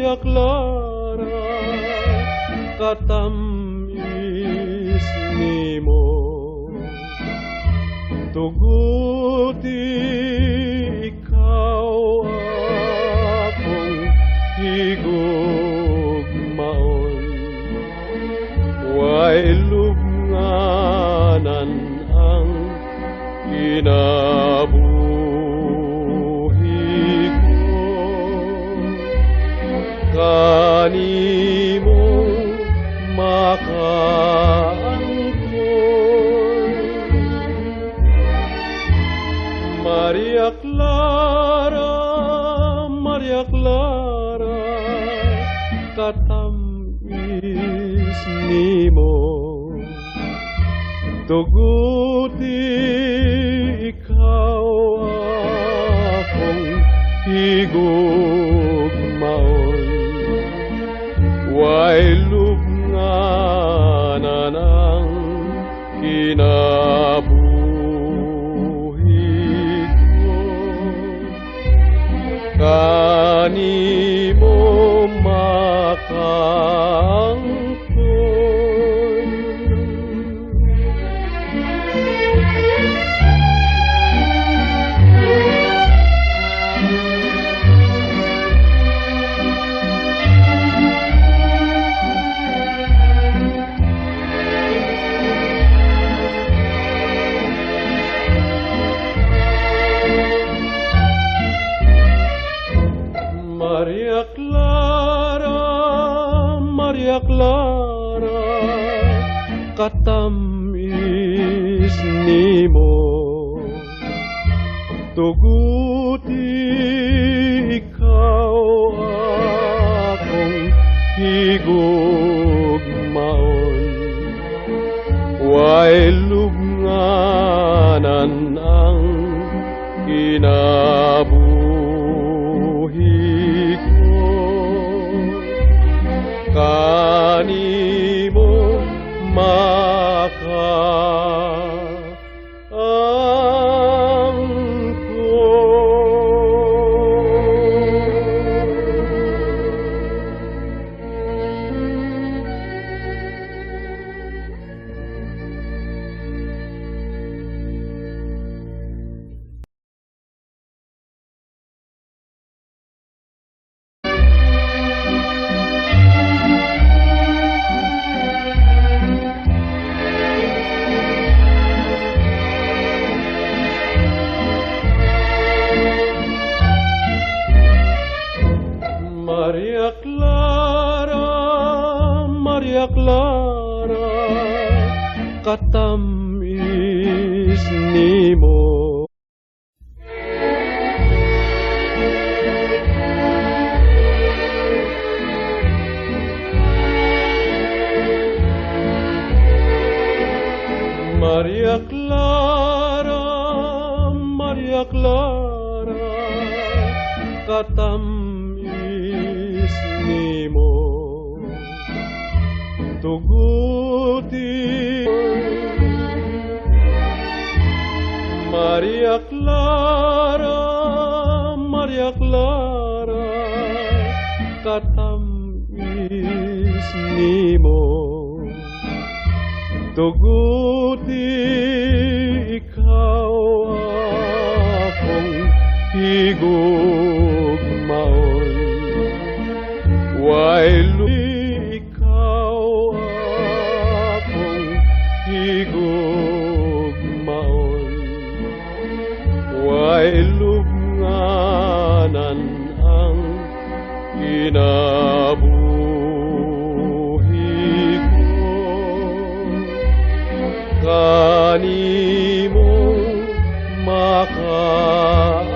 Maria Clara, katamis nimo tuguti ikaw akong higugmaon way lubnganan ang kinabuhi ko kanimo makaangkon Maria Clara, Maria Clara, katamis nimo tuguti ikaw akong higugmaon way lubnganan ang kinabuhi ko kanimo makaangkon Maria Clara, Maria Clara, katamis nimo tuguti ikaw akong higugmaon way lubnganan ang kinabuhi ko kanimo Maria Clara, Maria Clara, katamis nimo Maria Clara, Maria Clara, katamis nimo tuguti Maria Clara, Maria Clara, katamis nimo tuguti ikaw akong higugmaon way ikaw akong higugmaon way lubnganan ang kinabuhi ko kanimo maka